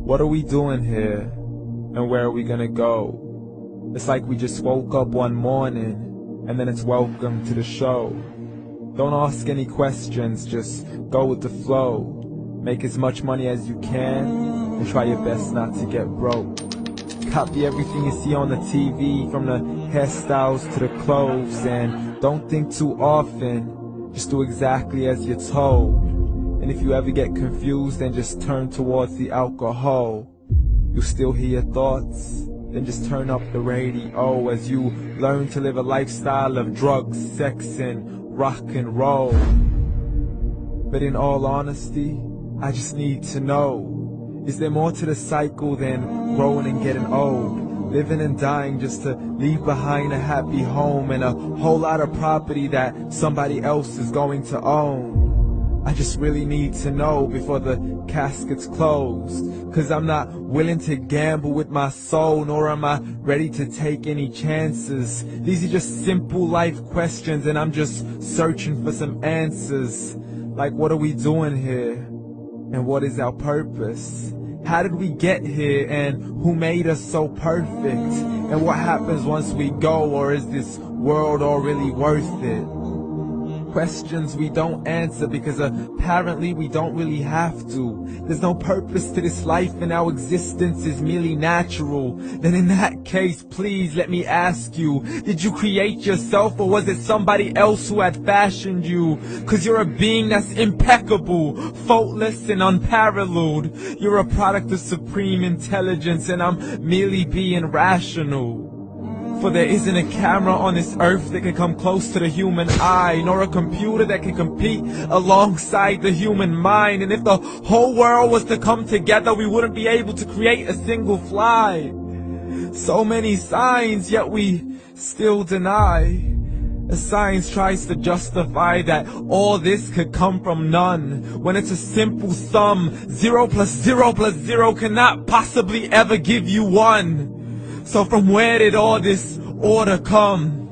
What are we doing here? And where are we gonna go? It's like we just woke up one morning, and then it's welcome to the show. Don't ask any questions, just go with the flow. Make as much money as you can, and try your best not to get broke. Copy everything you see on the TV, from the hairstyles to the clothes, and don't think too often, just do exactly as you're told. And if you ever get confused, then just turn towards the alcohol. You still hear your thoughts? Then just turn up the radio as you learn to live a lifestyle of drugs, sex, and rock and roll. But in all honesty, I just need to know, is there more to the cycle than growing and getting old? Living and dying just to leave behind a happy home and a whole lot of property that somebody else is going to own. I just really need to know before the casket's closed, 'cause I'm not willing to gamble with my soul, nor am I ready to take any chances. These are just simple life questions, and I'm just searching for some answers. Like, what are we doing here? And what is our purpose? How did we get here, and who made us so perfect? And what happens once we go, or is this world all really worth it? Questions we don't answer because apparently we don't really have to. There's no purpose to this life and our existence is merely natural. Then in that case, please let me ask you, did you create yourself, or was it somebody else who had fashioned you? 'Cause you're a being that's impeccable, faultless and unparalleled. You're a product of supreme intelligence, and I'm merely being rational. For there isn't a camera on this earth that can come close to the human eye, nor a computer that can compete alongside the human mind. And if the whole world was to come together, we wouldn't be able to create a single fly. So many signs, yet we still deny. As science tries to justify that all this could come from none, when it's a simple sum. 0 plus 0 plus 0 cannot possibly ever give you 1. So from where did all this order come?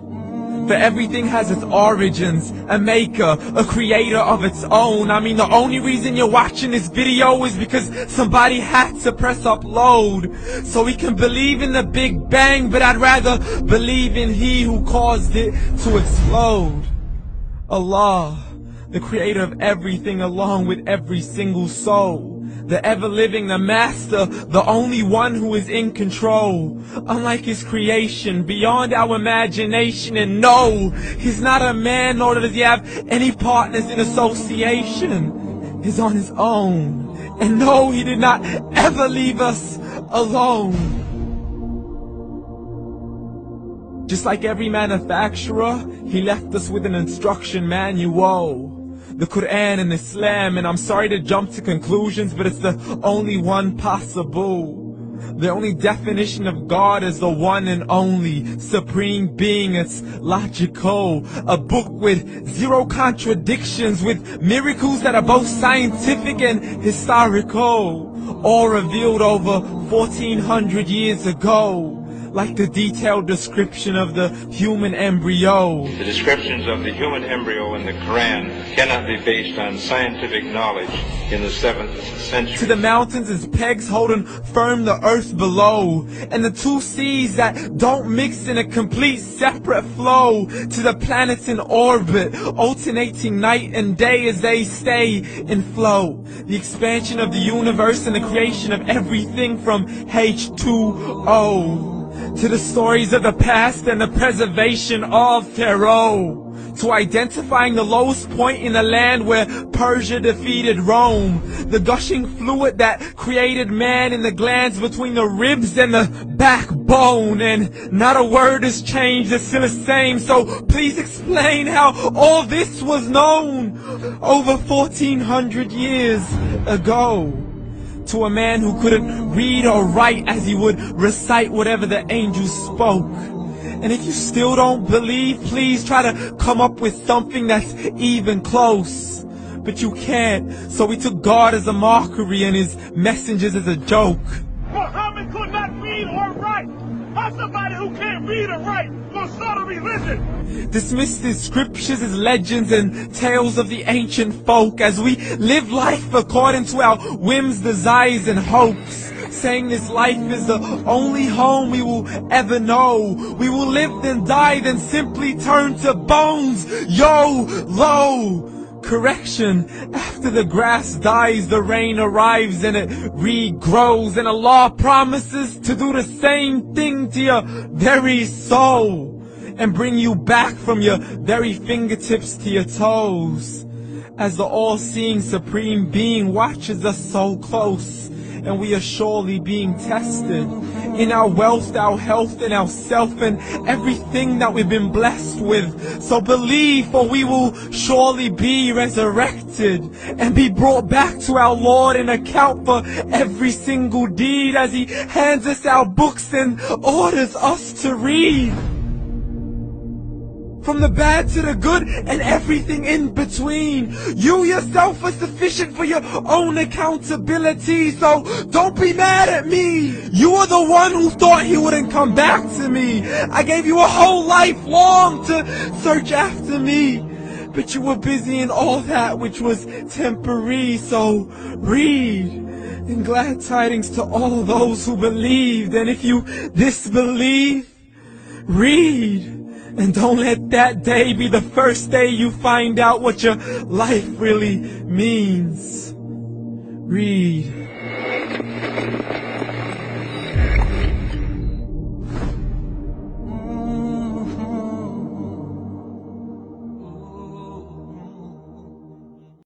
For everything has its origins, a maker, a creator of its own. I mean, the only reason you're watching this video is because somebody had to press upload. So we can believe in the Big Bang, but I'd rather believe in He who caused it to explode. Allah, the creator of everything, along with every single soul. The ever-living, the master, the only one who is in control. Unlike his creation, beyond our imagination. And no, he's not a man, nor does he have any partners in association. He's on his own. And no, he did not ever leave us alone. Just like every manufacturer, he left us with an instruction manual. The Quran and Islam, and I'm sorry to jump to conclusions, but it's the only one possible. The only definition of God is the one and only supreme being. It's logical, a book with 0 contradictions, with miracles that are both scientific and historical, all revealed over 1400 years ago. Like the detailed description of the human embryo. The descriptions of the human embryo in the Quran cannot be based on scientific knowledge in the 7th century. To the mountains as pegs holding firm the earth below, and the 2 seas that don't mix in a complete separate flow. To the planets in orbit, alternating night and day as they stay in flow. The expansion of the universe and the creation of everything from H2O. To the stories of the past and the preservation of Pharaoh. To identifying the lowest point in the land where Persia defeated Rome. The gushing fluid that created man in the glands between the ribs and the backbone. And not a word has changed, it's still the same. So please explain how all this was known over 1400 years ago. To a man who couldn't read or write, as he would recite whatever the angels spoke. And if you still don't believe, please try to come up with something that's even close. But you can't, so we took God as a mockery and his messengers as a joke. Muhammad could not read or write. How somebody who can't read or write gonna start a religion? Dismiss the scriptures as legends and tales of the ancient folk, as we live life according to our whims, desires, and hopes. saying this life is the only home we will ever know. We will live then die, then simply turn to bones. YOLO! Correction, after the grass dies, the rain arrives and it regrows, and Allah promises to do the same thing to your very soul and bring you back from your very fingertips to your toes, as the all-seeing supreme being watches us so close, and we are surely being tested in our wealth, our health, and our self, and everything that we've been blessed with. So believe, for we will surely be resurrected and be brought back to our Lord and account for every single deed, as He hands us our books and orders us to read. From the bad to the good and everything in between. You yourself are sufficient for your own accountability, so don't be mad at me. You are the one who thought He wouldn't come back to me. I gave you a whole life long to search after me, but you were busy in all that which was temporary. So read, and glad tidings to all those who believed. And if you disbelieve, read. And don't let that day be the first day you find out what your life really means. Read.